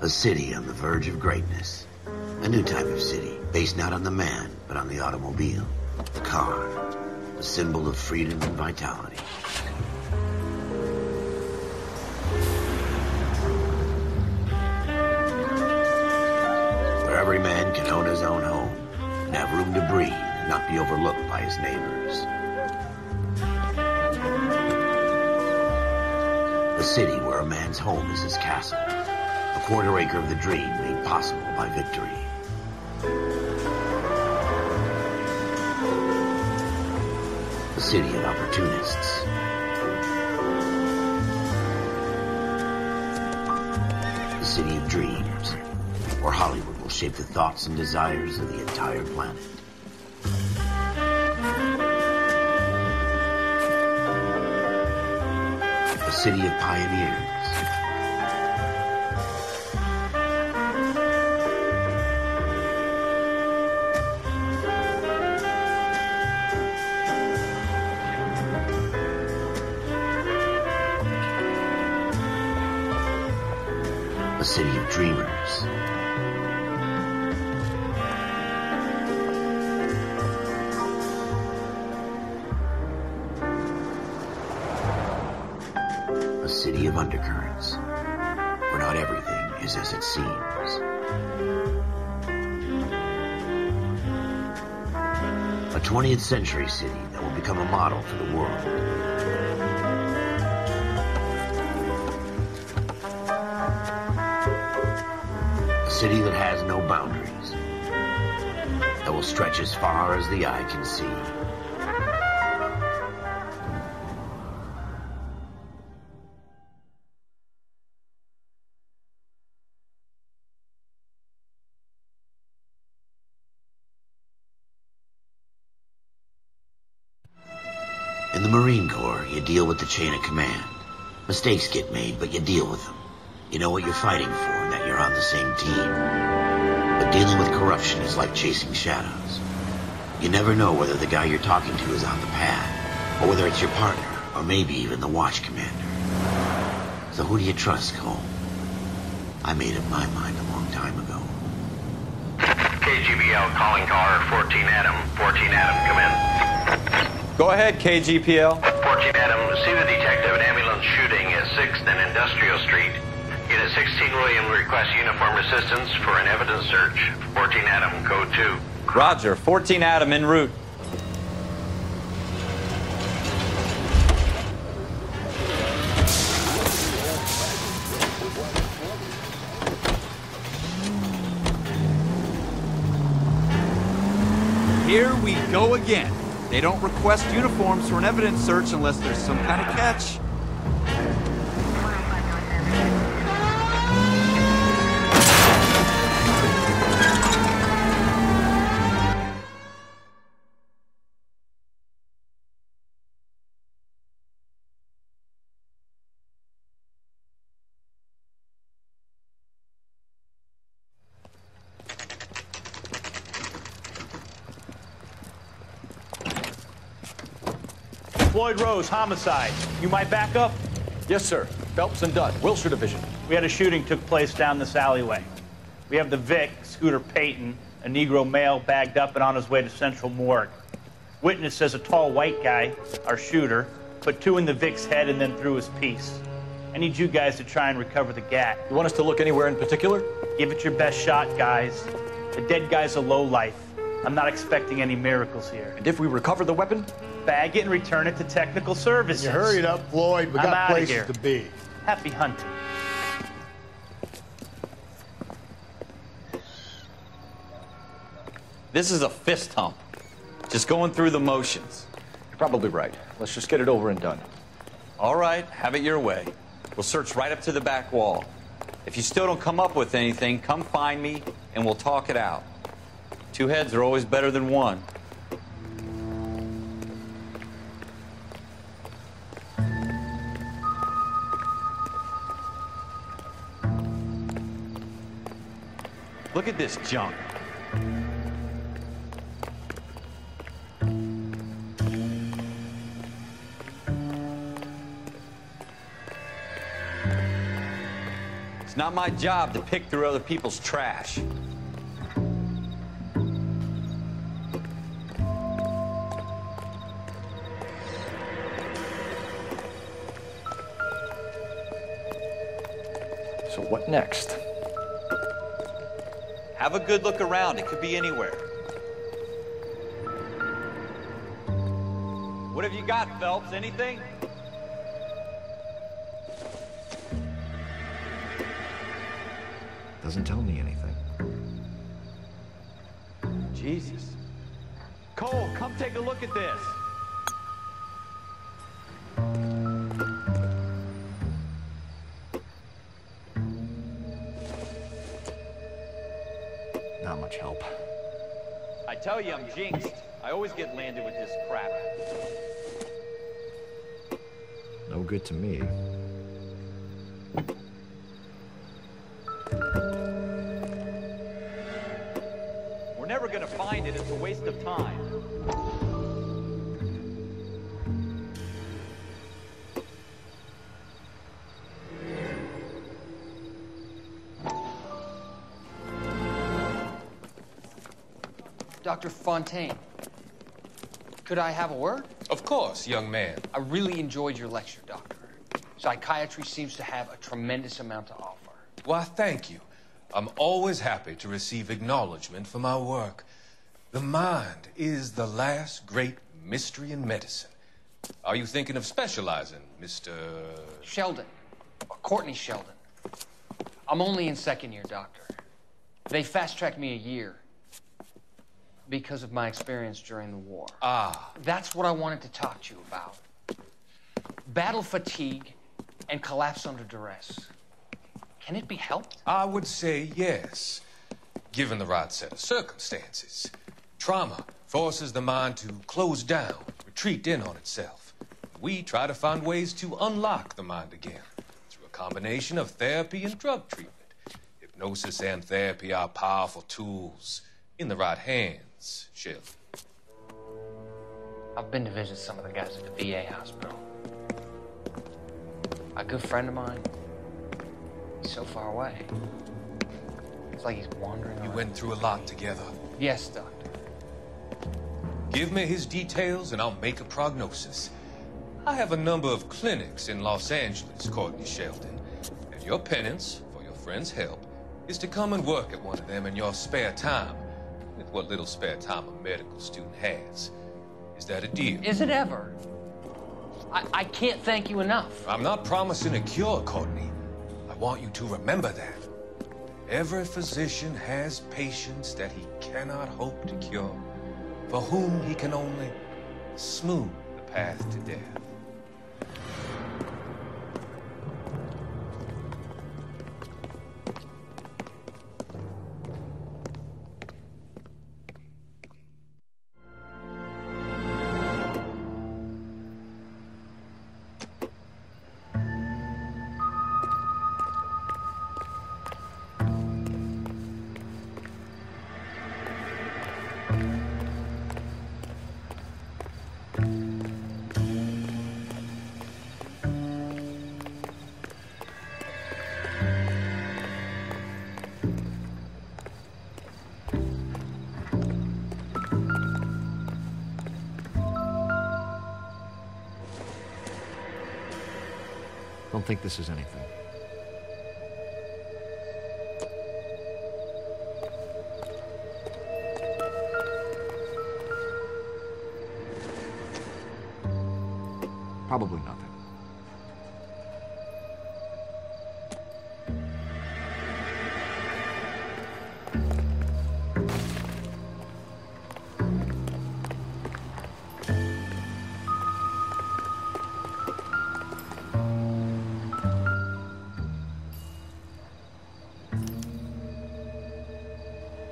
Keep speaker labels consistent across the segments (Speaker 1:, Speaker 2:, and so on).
Speaker 1: A city on the verge of greatness. A new type of city, based not on the man, but on the automobile. The car. The symbol of freedom and vitality. Where every man can own his own home, and have room to breathe, and not be overlooked by his neighbors. A city where a man's home is his castle. A quarter acre of the dream made possible by victory. A city of opportunists. A city of dreams, where Hollywood will shape the thoughts and desires of the entire planet. A city of pioneers. A city of dreamers. A city of undercurrents, where not everything is as it seems. A 20th century city that will become a model for the world. A city that has no boundaries, that will stretch as far as the eye can see. In the Marine Corps, you deal with the chain of command. Mistakes get made, but you deal with them. You know what you're fighting for, and that you're on the same team. But dealing with corruption is like chasing shadows. You never know whether the guy you're talking to is on the pad, or whether it's your partner, or maybe even the watch commander. So who do you trust, Cole? I made up my mind a long time ago.
Speaker 2: KGBL calling car 14 Adam. 14 Adam, come in.
Speaker 3: Go ahead, KGPL.
Speaker 2: 14 Adam, see the detective, an ambulance shooting at 6th and Industrial Street. Unit 16 William requests uniform assistance for an evidence search. 14 Adam, code 2.
Speaker 3: Roger, 14 Adam en route.
Speaker 4: Here we go again. They don't request uniforms for an evidence search unless there's some kind of catch.
Speaker 5: Floyd Rose, homicide. You might back up?
Speaker 6: Yes, sir. Phelps and Dunn, Wilshire Division.
Speaker 5: We had a shooting took place down this alleyway. We have the Vic, Scooter Payton, a Negro male bagged up and on his way to Central Morgue. Witness says a tall white guy, our shooter, put 2 in the Vic's head and then threw his piece. I need you guys to try and recover the gat.
Speaker 6: You want us to look anywhere in particular?
Speaker 5: Give it your best shot, guys. The dead guy's a lowlife. I'm not expecting any miracles here.
Speaker 6: And if we recover the weapon?
Speaker 5: Bag it and return it to technical services.
Speaker 7: You hurry it up, Floyd. We
Speaker 5: I'm
Speaker 7: got
Speaker 5: outta
Speaker 7: places
Speaker 5: here.
Speaker 7: to be.
Speaker 5: Happy hunting.
Speaker 3: This is a fist hump. Just going through the motions.
Speaker 6: You're probably right. Let's just get it over and done.
Speaker 3: All right, have it your way. We'll search right up to the back wall. If you still don't come up with anything, come find me and we'll talk it out. 2 heads are always better than 1. Look at this junk. It's not my job to pick through other people's trash.
Speaker 6: So what next?
Speaker 3: Have a good look around. It could be anywhere. What have you got, Phelps? Anything?
Speaker 6: Doesn't tell me anything.
Speaker 3: Jesus. Cole, come take a look at this.
Speaker 6: Not much help.
Speaker 3: I tell you, I'm jinxed. I always get landed with this crap.
Speaker 6: No good to me.
Speaker 3: We're never gonna find it. It's a waste of time.
Speaker 7: Dr. Fontaine, could I have a word?
Speaker 8: Of course, young man.
Speaker 7: I really enjoyed your lecture, Doctor. Psychiatry seems to have a tremendous amount to offer.
Speaker 8: Why, thank you. I'm always happy to receive acknowledgement for my work. The mind is the last great mystery in medicine. Are you thinking of specializing, Mr.
Speaker 7: Sheldon, or Courtney Sheldon. I'm only in second year, Doctor. They fast-tracked me a year because of my experience during the war.
Speaker 8: Ah.
Speaker 7: That's what I wanted to talk to you about. Battle fatigue and collapse under duress. Can it be helped?
Speaker 8: I would say yes, given the right set of circumstances. Trauma forces the mind to close down, retreat in on itself. We try to find ways to unlock the mind again through a combination of therapy and drug treatment. Hypnosis and therapy are powerful tools in the right hands, Sheldon.
Speaker 7: I've been to visit some of the guys at the VA hospital. A good friend of mine, he's so far away. It's like he's wandering
Speaker 8: You
Speaker 7: around.
Speaker 8: went through a lot together.
Speaker 7: Yes, Doctor.
Speaker 8: Give me his details and I'll make a prognosis. I have a number of clinics in Los Angeles, Courtney Sheldon, and your penance for your friend's help is to come and work at one of them in your spare time, with what little spare time a medical student has. Is that a deal?
Speaker 7: Is it ever? I can't thank you enough.
Speaker 8: I'm not promising a cure, Courtney. I want you to remember that. Every physician has patients that he cannot hope to cure, for whom he can only smooth the path to death.
Speaker 6: Don't think this is anything. Probably nothing.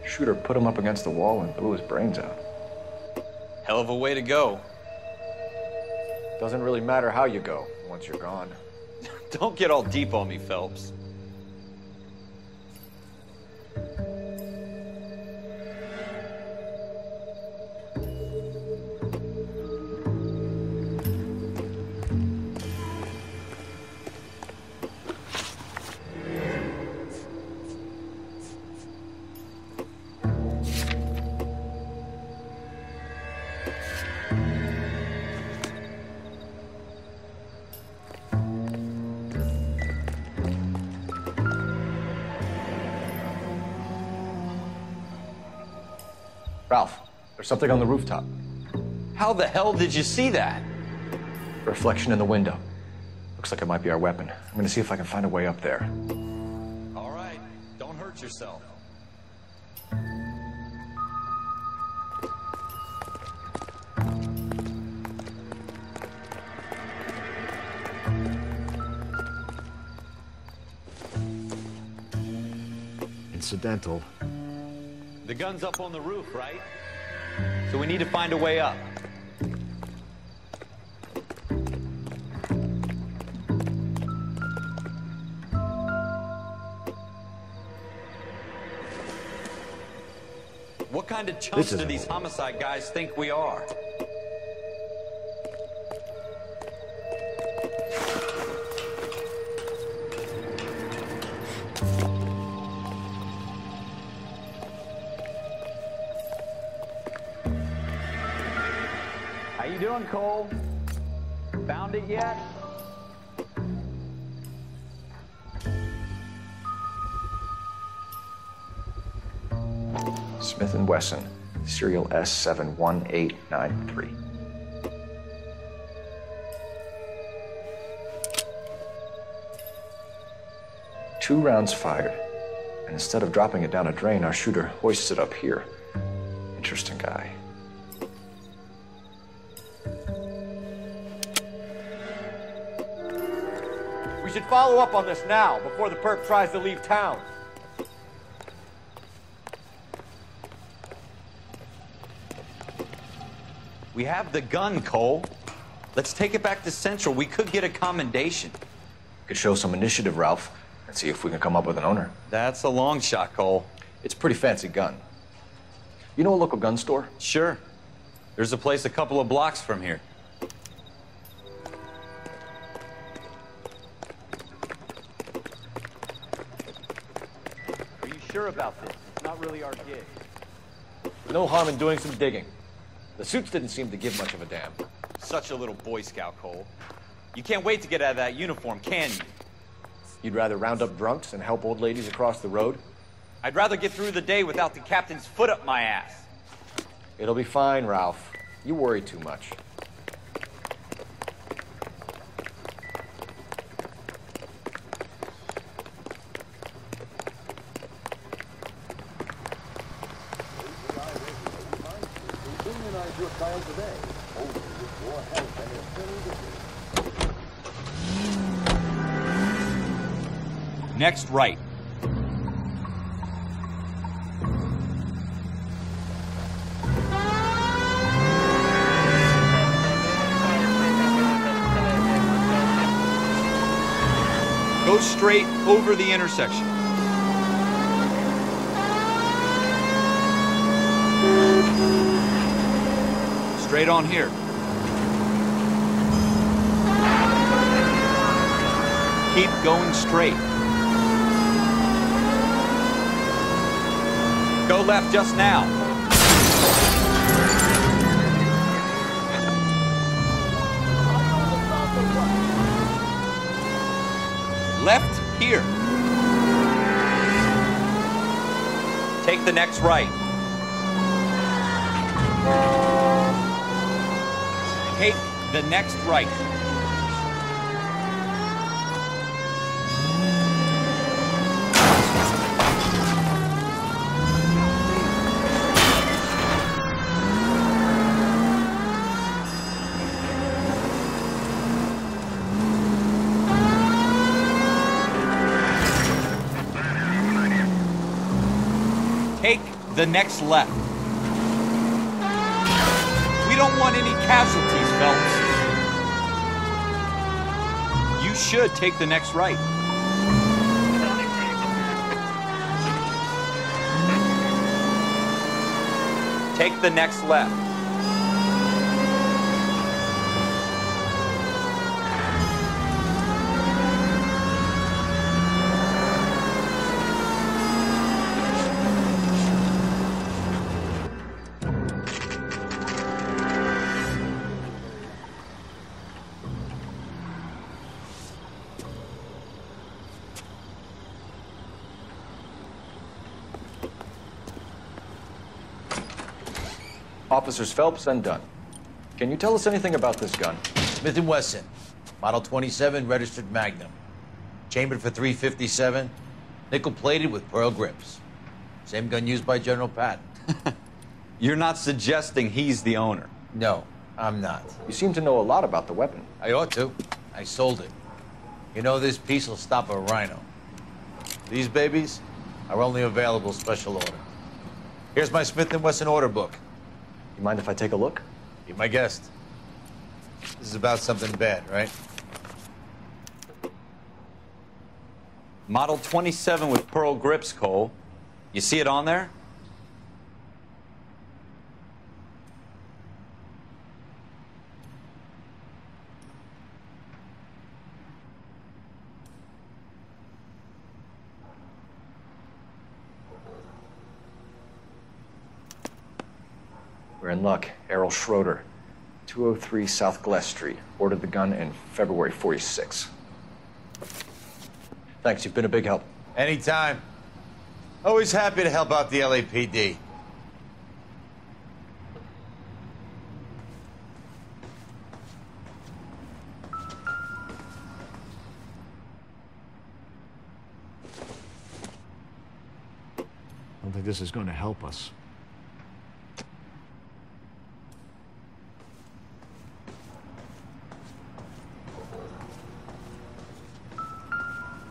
Speaker 6: Shooter put him up against the wall and blew his brains out.
Speaker 3: Hell of a way to go.
Speaker 6: Doesn't really matter how you go once you're gone.
Speaker 3: Don't get all deep on me, Phelps.
Speaker 6: Ralph, there's something on the rooftop.
Speaker 3: How the hell did you see that?
Speaker 6: Reflection in the window. Looks like it might be our weapon. I'm gonna see if I can find a way up there.
Speaker 3: All right, don't hurt yourself.
Speaker 6: Incidental.
Speaker 3: The gun's up on the roof, right? So we need to find a way up. What kind of chumps do these homicide guys think we are? How you doing, Cole? Found it yet?
Speaker 6: Smith & Wesson, serial S71893. Two rounds fired, and instead of dropping it down a drain, our shooter hoists it up here. Interesting guy.
Speaker 9: We should follow up on this now, before the perp tries to leave town.
Speaker 3: We have the gun, Cole. Let's take it back to Central. We could get a commendation.
Speaker 6: Could show some initiative, Ralph, and see if we can come up with an owner.
Speaker 3: That's a long shot, Cole.
Speaker 6: It's a pretty fancy gun. You know a local gun store?
Speaker 3: Sure. There's a place a couple of blocks from here.
Speaker 9: Are you sure about this? It's not really our gig.
Speaker 6: No harm in doing some digging. The suits didn't seem to give much of a damn.
Speaker 3: Such a little Boy Scout, Cole. You can't wait to get out of that uniform, can you?
Speaker 6: You'd rather round up drunks and help old ladies across the road?
Speaker 3: I'd rather get through the day without the captain's foot up my ass.
Speaker 6: It'll be fine, Ralph. You worry too much.
Speaker 4: Next right. Go straight over the intersection. Straight on here. Keep going straight.
Speaker 3: Go left just now.
Speaker 4: Left here.
Speaker 3: Take the next right.
Speaker 4: Take the next right. Take the next left. We don't want any casualties, Phelps. You should take the next right.
Speaker 3: Take the next left.
Speaker 6: Officers Phelps and Dunn. Can you tell us anything about this gun?
Speaker 1: Smith & Wesson, Model 27, registered Magnum. Chambered for .357, nickel-plated with pearl grips. Same gun used by General Patton.
Speaker 3: You're not suggesting he's the owner?
Speaker 1: No, I'm not.
Speaker 6: You seem to know a lot about the weapon.
Speaker 1: I ought to. I sold it. You know, this piece will stop a rhino. These babies are only available special order. Here's my Smith & Wesson order book.
Speaker 6: You mind if I take a look?
Speaker 1: Be my guest. This is about something bad, right?
Speaker 3: Model 27 with pearl grips, Cole. You see it on there?
Speaker 6: We're in luck. Errol Schroeder, 203 South Glass Street. Ordered the gun in February '46. Thanks, you've been a big help.
Speaker 1: Anytime. Always happy to help out the LAPD.
Speaker 10: I don't think this is going to help us.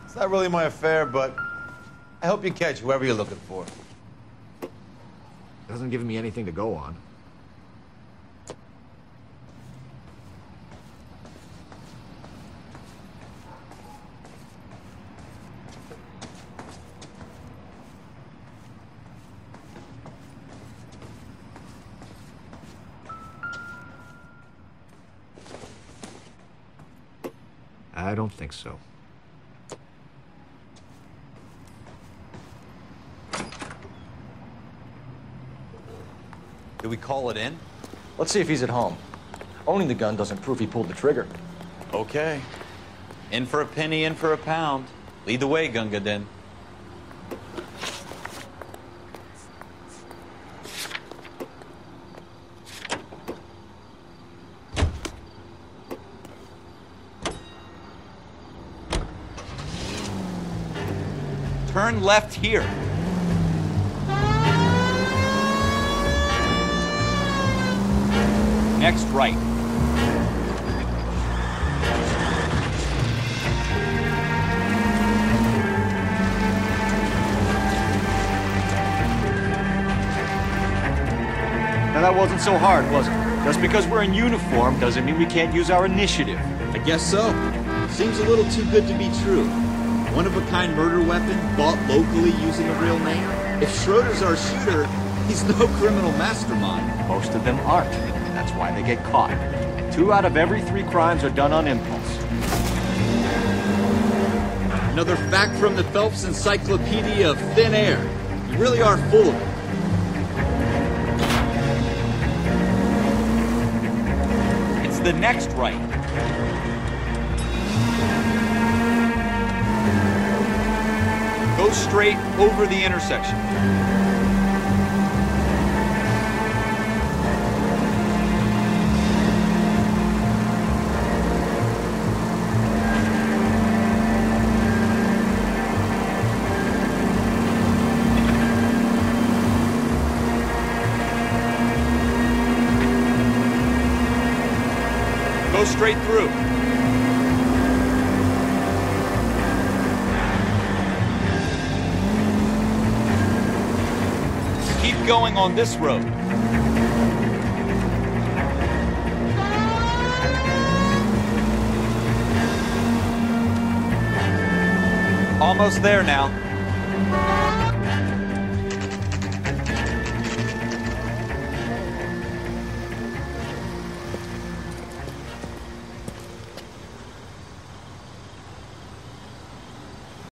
Speaker 1: It's not really my affair, but I hope you catch whoever you're looking for.
Speaker 10: Doesn't give me anything to go on. I don't think so.
Speaker 3: Do we call it in?
Speaker 6: Let's see if he's at home. Owning the gun doesn't prove he pulled the trigger.
Speaker 3: Okay. In for a penny, in for a pound. Lead the way, Gunga Din. Turn left here. Next right.
Speaker 10: Now that wasn't so hard, was it? Just because we're in uniform doesn't mean we can't use our initiative.
Speaker 4: I guess so. Seems a little too good to be true. One-of-a-kind murder weapon bought locally using a real name? If Schroeder's our shooter, he's no criminal mastermind.
Speaker 10: Most of them aren't. That's why they get caught. 2 out of every 3 crimes are done on impulse.
Speaker 4: Another fact from the Phelps Encyclopedia of Thin Air. You really are full of it.
Speaker 3: It's the next right. Go straight over the intersection. Go straight through. Keep going on this road. Almost there now.